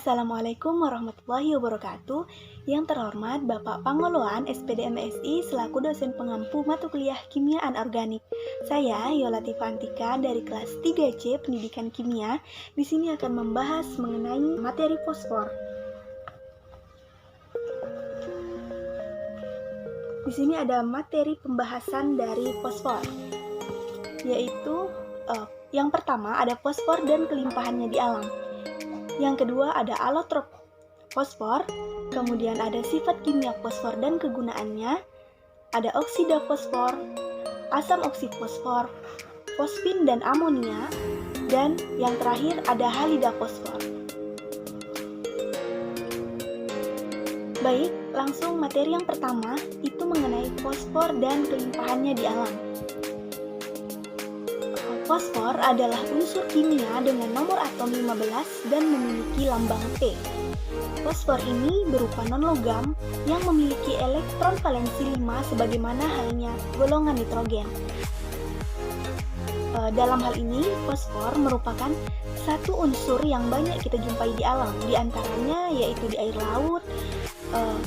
Assalamualaikum warahmatullahi wabarakatuh. Yang terhormat Bapak Pangoloan SPD MSI selaku dosen pengampu mata kuliah Kimia Anorganik. Saya Yolatifah Antika dari kelas 3C Pendidikan Kimia. Di sini akan membahas mengenai materi fosfor. Di sini ada materi pembahasan dari fosfor, yaitu yang pertama ada fosfor dan kelimpahannya di alam. Yang kedua ada alotrop fosfor, kemudian ada sifat kimia fosfor dan kegunaannya, ada oksida fosfor, asam oksifosfor, fosfin dan amonia, dan yang terakhir ada halida fosfor. Baik, langsung materi yang pertama itu mengenai fosfor dan kelimpahannya di alam. Fosfor adalah unsur kimia dengan nomor atom 15 dan memiliki lambang P. Fosfor ini berupa non-logam yang memiliki elektron valensi 5 sebagaimana halnya golongan nitrogen. Dalam hal ini, fosfor merupakan satu unsur yang banyak kita jumpai di alam, di antaranya yaitu di air laut,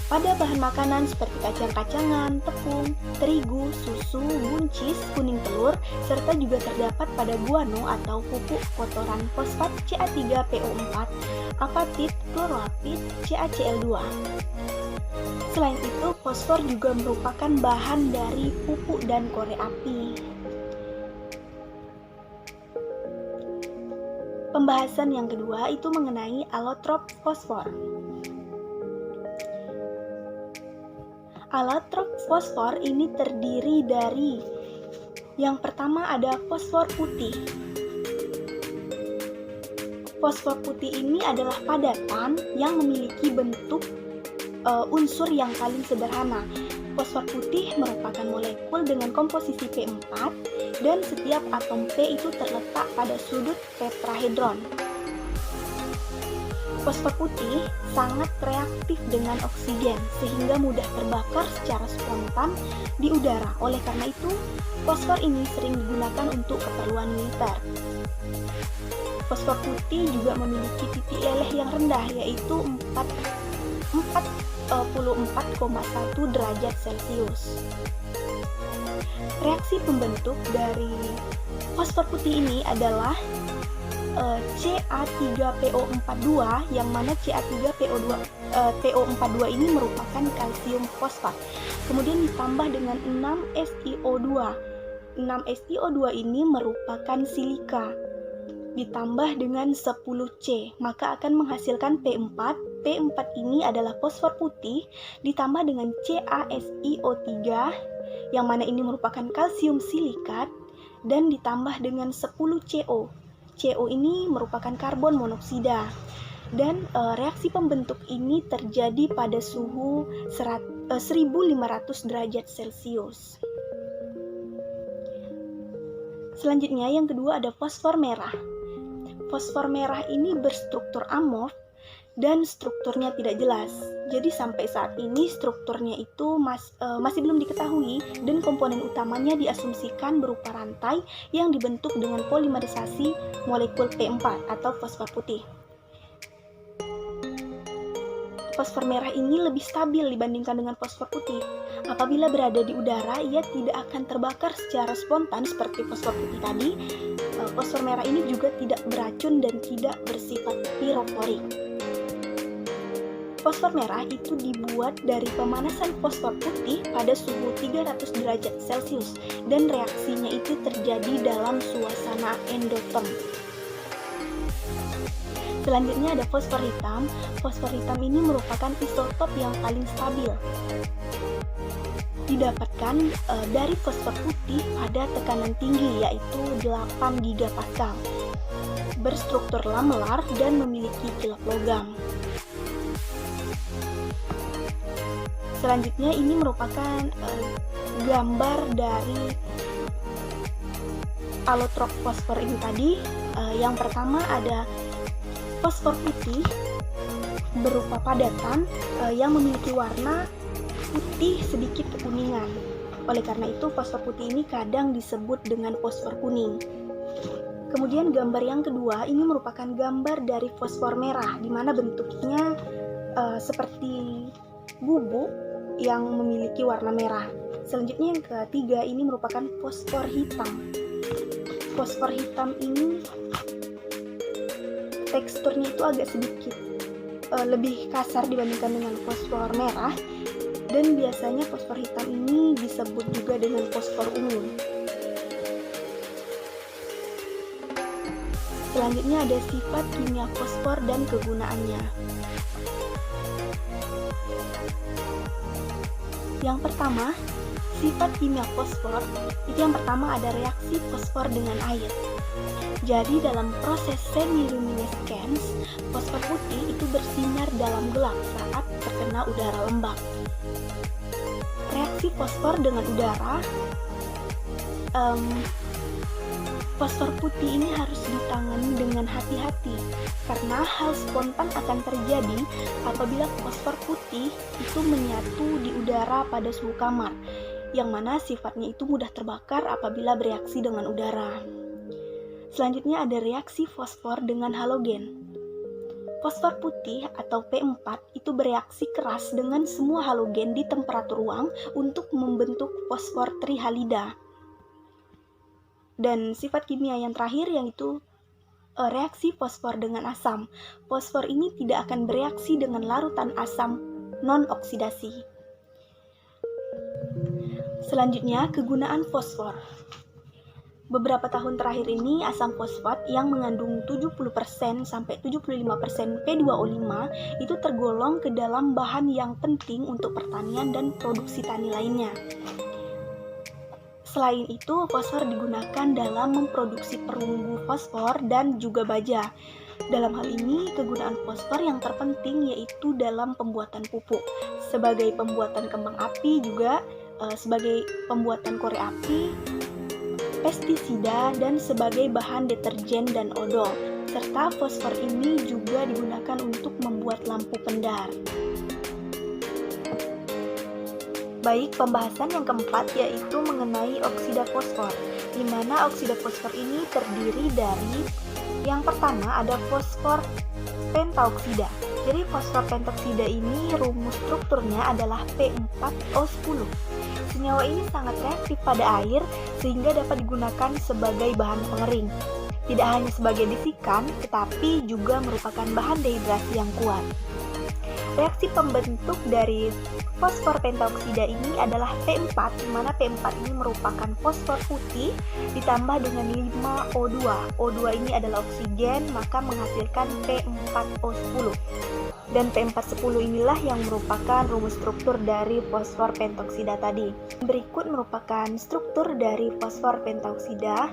pada bahan makanan seperti kacang-kacangan, tepung, terigu, susu, buncis, kuning telur, serta juga terdapat pada guano atau pupuk kotoran fosfat Ca3PO4, apatit, kloroapit, CaCl2. Selain itu, fosfor juga merupakan bahan dari pupuk dan korek api. Pembahasan yang kedua itu mengenai alotrop fosfor. Alotrop fosfor ini terdiri dari yang pertama ada fosfor putih. Fosfor putih ini adalah padatan yang memiliki bentuk unsur yang paling sederhana. Fosfor putih merupakan molekul dengan komposisi P4 dan setiap atom P itu terletak pada sudut tetrahedron. Fosfor putih sangat reaktif dengan oksigen sehingga mudah terbakar secara spontan di udara. Oleh karena itu, fosfor ini sering digunakan untuk keperluan militer. Fosfor putih juga memiliki titik leleh yang rendah, yaitu 44,1 derajat Celcius. Reaksi pembentuk dari fosfor putih ini adalah Ca3PO42, yang mana Ca3PO42 ini merupakan kalsium fosfat. Kemudian ditambah dengan 6SiO2. 6SiO2 ini merupakan silika. Ditambah dengan 10C, maka akan menghasilkan P4. P4 ini adalah fosfor putih ditambah dengan CaSiO3, yang mana ini merupakan kalsium silikat, dan ditambah dengan 10CO. CO ini merupakan karbon monoksida, dan reaksi pembentuk ini terjadi pada suhu 1500 derajat Celcius. Selanjutnya yang kedua ada fosfor merah. Fosfor merah ini berstruktur amorf dan strukturnya tidak jelas. Jadi sampai saat ini strukturnya itu masih belum diketahui, dan komponen utamanya diasumsikan berupa rantai yang dibentuk dengan polimerisasi molekul P4 atau fosfor putih. Fosfor merah ini lebih stabil dibandingkan dengan fosfor putih. Apabila berada di udara, ia tidak akan terbakar secara spontan seperti fosfor putih tadi. Fosfor merah ini juga tidak beracun dan tidak bersifat piroforik. Fosfor merah itu dibuat dari pemanasan fosfor putih pada suhu 300 derajat Celcius, dan reaksinya itu terjadi dalam suasana endoterm. Selanjutnya ada fosfor hitam. Fosfor hitam ini merupakan isotop yang paling stabil. Didapatkan dari fosfor putih pada tekanan tinggi, yaitu 8 GPa. Berstruktur lamelar dan memiliki kilap logam. Selanjutnya ini merupakan gambar dari alotrop fosfor ini tadi. Yang pertama ada fosfor putih berupa padatan yang memiliki warna putih sedikit kekuningan. Oleh karena itu fosfor putih ini kadang disebut dengan fosfor kuning. Kemudian gambar yang kedua ini merupakan gambar dari fosfor merah, di mana bentuknya seperti bubuk yang memiliki warna merah. Selanjutnya yang ketiga ini merupakan fosfor hitam. Fosfor hitam ini teksturnya itu agak sedikit lebih kasar dibandingkan dengan fosfor merah, dan biasanya fosfor hitam ini disebut juga dengan fosfor ungu. Selanjutnya ada sifat kimia fosfor dan kegunaannya. Yang pertama, sifat kimia fosfor itu yang pertama ada reaksi fosfor dengan air. Jadi dalam proses semiluminescence, fosfor putih itu bersinar dalam gelap saat terkena udara lembab. Reaksi fosfor dengan udara, fosfor putih ini harus ditangani dengan hati-hati karena hal spontan akan terjadi apabila fosfor putih itu menyatu di udara pada suhu kamar, yang mana sifatnya itu mudah terbakar apabila bereaksi dengan udara. Selanjutnya ada reaksi fosfor dengan halogen. Fosfor putih atau P4 itu bereaksi keras dengan semua halogen di temperatur ruang untuk membentuk fosfor trihalida. Dan sifat kimia yang terakhir yaitu reaksi fosfor dengan asam. Fosfor ini tidak akan bereaksi dengan larutan asam non-oksidasi. Selanjutnya, kegunaan fosfor. Beberapa tahun terakhir ini, asam fosfat yang mengandung 70% sampai 75% P2O5 itu tergolong ke dalam bahan yang penting untuk pertanian dan produksi tani lainnya. Selain itu, fosfor digunakan dalam memproduksi perunggu fosfor dan juga baja. Dalam hal ini, kegunaan fosfor yang terpenting yaitu dalam pembuatan pupuk, sebagai pembuatan kembang api juga, sebagai pembuatan korek api, pestisida, dan sebagai bahan deterjen dan odol. Serta fosfor ini juga digunakan untuk membuat lampu pendar. Baik, pembahasan yang keempat yaitu mengenai oksida fosfor, di mana oksida fosfor ini terdiri dari yang pertama ada fosfor pentaoksida. Jadi fosfor pentaoksida ini rumus strukturnya adalah P4O10. Senyawa ini sangat reaktif pada air sehingga dapat digunakan sebagai bahan pengering. Tidak hanya sebagai bisikan, tetapi juga merupakan bahan dehidrasi yang kuat. Reaksi pembentuk dari fosfor pentaoksida ini adalah P4, di mana P4 ini merupakan fosfor putih ditambah dengan 5O2. O2 ini adalah oksigen, maka menghasilkan P4O10. Dan P410 inilah yang merupakan rumus struktur dari fosfor pentaoksida tadi. Berikut merupakan struktur dari fosfor pentaoksida,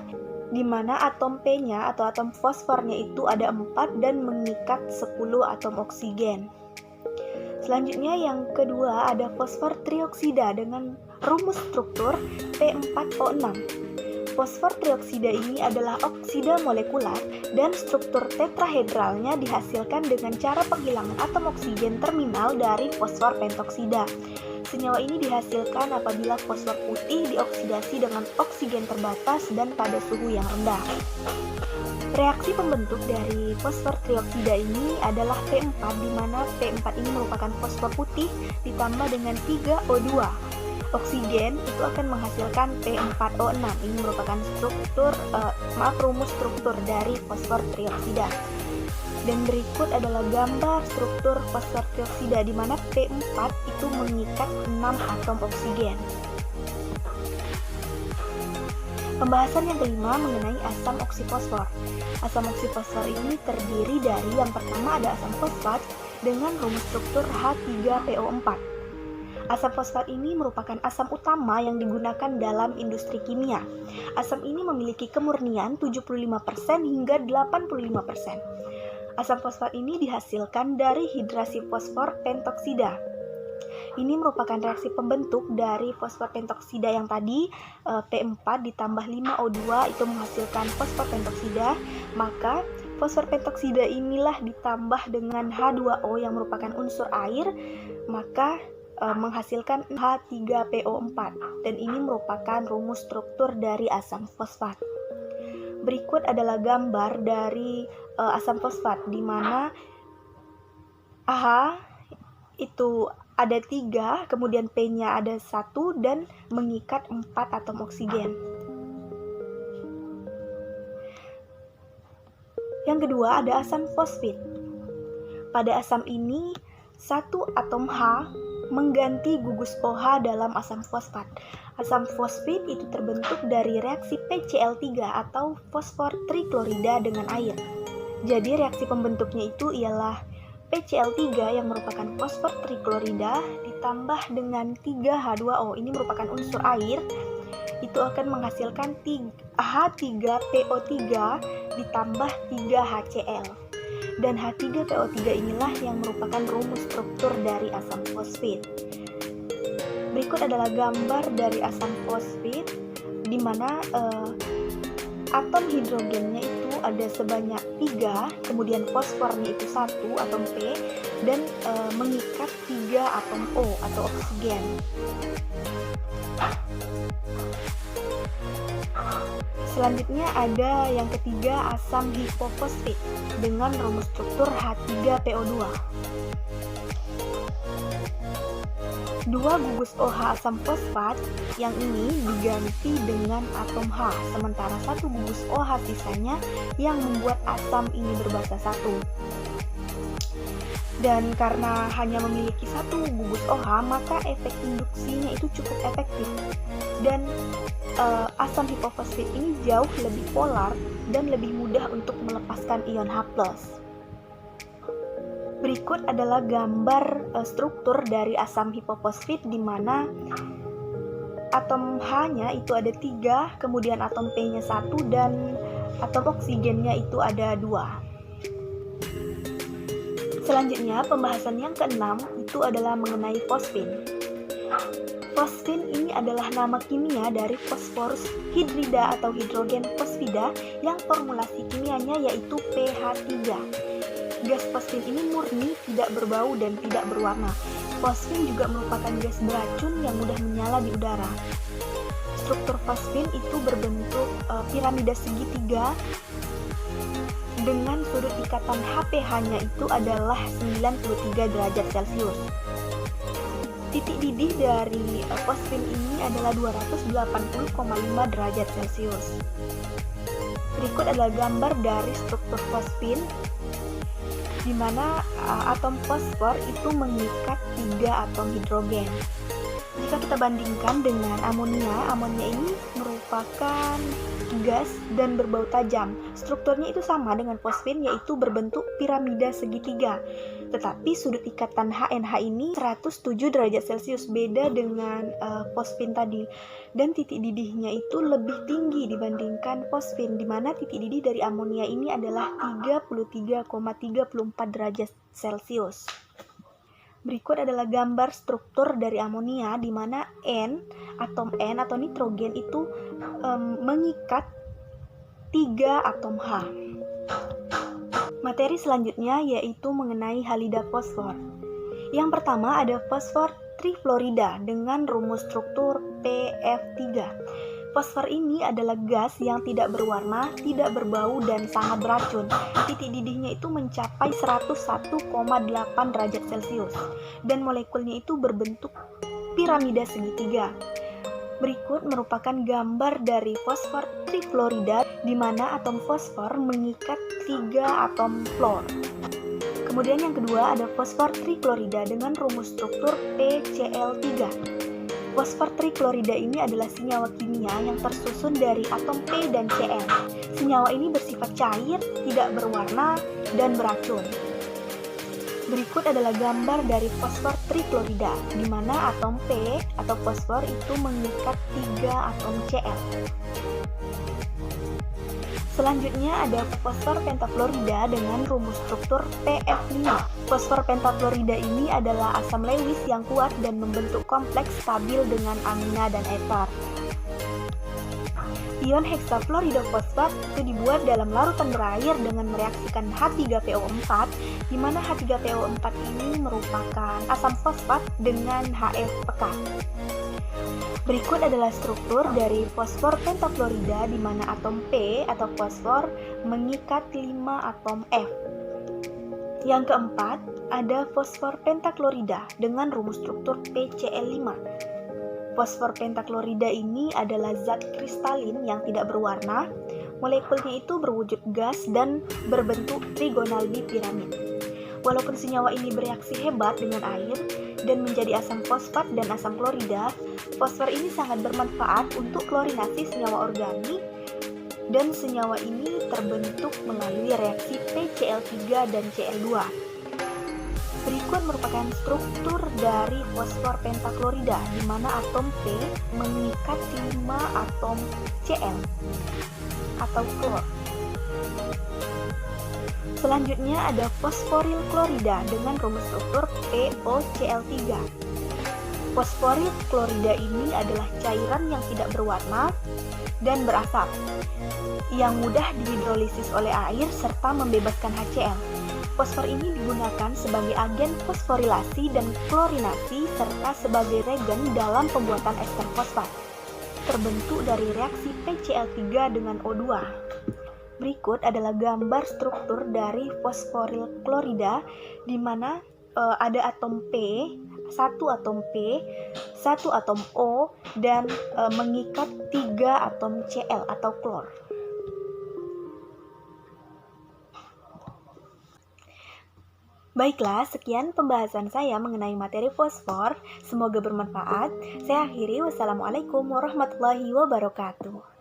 di mana atom P-nya atau atom fosfornya itu ada 4 dan mengikat 10 atom oksigen. Selanjutnya yang kedua ada fosfor trioksida dengan rumus struktur P4O6. Fosfor trioksida ini adalah oksida molekular dan struktur tetrahedralnya dihasilkan dengan cara penghilangan atom oksigen terminal dari fosfor pentaoksida. Senyawa ini dihasilkan apabila fosfor putih dioksidasi dengan oksigen terbatas dan pada suhu yang rendah. Reaksi pembentuk dari fosfor trioksida ini adalah P4, di mana P4 ini merupakan fosfor putih ditambah dengan 3O2. Oksigen itu akan menghasilkan P4O6. Ini merupakan rumus struktur dari fosfor trioksida. Dan berikut adalah gambar struktur fosfor trioksida, di mana P4 itu mengikat 6 atom oksigen. Pembahasan yang kelima mengenai asam oksifosfor. Asam oksifosfor ini terdiri dari yang pertama ada asam fosfat dengan rumus struktur H3PO4. Asam fosfat ini merupakan asam utama yang digunakan dalam industri kimia. Asam ini memiliki kemurnian 75% hingga 85%. Asam fosfat ini dihasilkan dari hidrasi fosfor pentaoksida. Ini merupakan reaksi pembentuk dari fosfor pentaoksida yang tadi, P4 ditambah 5O2 itu menghasilkan fosfor pentaoksida. Maka fosfor pentaoksida inilah ditambah dengan H2O yang merupakan unsur air, maka menghasilkan H3PO4, dan ini merupakan rumus struktur dari asam fosfat. Berikut adalah gambar dari asam fosfat, di mana AH itu ada 3, kemudian P-nya ada 1 dan mengikat 4 atom oksigen. Yang kedua ada asam fosfit. Pada asam ini 1 atom H mengganti gugus OH dalam asam fosfat. Asam fosfit itu terbentuk dari reaksi PCl3 atau fosfor triklorida dengan air. Jadi reaksi pembentuknya itu ialah PCl3 yang merupakan fosfor triklorida ditambah dengan 3H2O, ini merupakan unsur air, itu akan menghasilkan H3PO3 ditambah 3HCl. Dan H3PO3 inilah yang merupakan rumus struktur dari asam fosfit. Berikut adalah gambar dari asam fosfit, di mana atom hidrogennya itu ada sebanyak 3, kemudian fosfornya itu 1 atom P, dan mengikat 3 atom O atau oksigen. Selanjutnya ada yang ketiga asam hipofosfit dengan rumus struktur H3PO2. 2 gugus OH asam fosfat yang ini diganti dengan atom H, sementara 1 gugus OH sisanya yang membuat asam ini berbasa 1. Dan karena hanya memiliki 1 gugus OH, maka efek induksinya itu cukup efektif. Dan asam hipofosfit ini jauh lebih polar dan lebih mudah untuk melepaskan ion H+. Berikut adalah gambar struktur dari asam hipofosfit, di mana atom H-nya itu ada 3, kemudian atom P-nya 1 dan atom oksigennya itu ada 2. Selanjutnya pembahasan yang keenam itu adalah mengenai fosfin. Fosfin ini adalah nama kimia dari fosforus hidrida atau hidrogen fosfida yang formulasi kimianya yaitu pH3. Gas fosfin ini murni, tidak berbau dan tidak berwarna. Fosfin juga merupakan gas beracun yang mudah menyala di udara. Struktur fosfin itu berbentuk piramida segitiga dengan sudut ikatan HPH-nya itu adalah 93 derajat Celcius. Titik didih dari fosfin ini adalah 280,5 derajat Celcius. Berikut adalah gambar dari struktur fosfin, di mana atom fosfor itu mengikat 3 atom hidrogen. Jika kita bandingkan dengan amonia ini merupakan gas dan berbau tajam. Strukturnya itu sama dengan fosfin, yaitu berbentuk piramida segitiga. Tetapi sudut ikatan HNH ini 107 derajat Celcius, beda dengan fosfin tadi. Dan titik didihnya itu lebih tinggi dibandingkan fosfin, di mana titik didih dari amonia ini adalah 33,34 derajat Celcius. Berikut adalah gambar struktur dari amonia, di mana atom N atau nitrogen itu mengikat 3 atom H. Materi selanjutnya yaitu mengenai halida fosfor. Yang pertama ada fosfor trifluorida dengan rumus struktur PF3. Fosfor ini adalah gas yang tidak berwarna, tidak berbau, dan sangat beracun. Titik didihnya itu mencapai 101,8 derajat Celcius, dan molekulnya itu berbentuk piramida segitiga. Berikut merupakan gambar dari fosfor trifluorida, di mana atom fosfor mengikat 3 atom fluor. Kemudian yang kedua ada fosfor triklorida dengan rumus struktur PCl3. Fosfor triklorida ini adalah senyawa kimia yang tersusun dari atom P dan Cl. Senyawa ini bersifat cair, tidak berwarna, dan beracun. Berikut adalah gambar dari fosfor triklorida, di mana atom P atau fosfor itu mengikat 3 atom Cl. Selanjutnya ada fosfor pentafluorida dengan rumus struktur PF5. Fosfor pentafluorida ini adalah asam Lewis yang kuat dan membentuk kompleks stabil dengan amina dan eter. Ion heksafluoridofosfat itu dibuat dalam larutan berair dengan mereaksikan H3PO4, di mana H3PO4 ini merupakan asam fosfat dengan HF pekat. Berikut adalah struktur dari fosfor pentaklorida di mana atom P atau fosfor mengikat 5 atom F. Yang keempat, ada fosfor pentaklorida dengan rumus struktur PCl5. Fosfor pentaklorida ini adalah zat kristalin yang tidak berwarna. Molekulnya itu berwujud gas dan berbentuk trigonal bipiramid. Walaupun senyawa ini bereaksi hebat dengan air dan menjadi asam fosfat dan asam klorida, fosfor ini sangat bermanfaat untuk klorinasi senyawa organik dan senyawa ini terbentuk melalui reaksi PCl3 dan Cl2. Berikut merupakan struktur dari fosfor pentaklorida di mana atom P mengikat 5 atom Cl atau klor. Selanjutnya ada fosforil klorida dengan rumus struktur POCl3. Fosforil klorida ini adalah cairan yang tidak berwarna dan berasap, yang mudah dihidrolisis oleh air serta membebaskan HCl. Fosfor ini digunakan sebagai agen fosforilasi dan klorinasi serta sebagai regen dalam pembuatan ester fosfat. Terbentuk dari reaksi PCl3 dengan O2. Berikut adalah gambar struktur dari fosforil klorida di mana ada atom P, satu atom P, satu atom O, dan mengikat 3 atom Cl atau klor. Baiklah, sekian pembahasan saya mengenai materi fosfor. Semoga bermanfaat. Saya akhiri. Wassalamualaikum warahmatullahi wabarakatuh.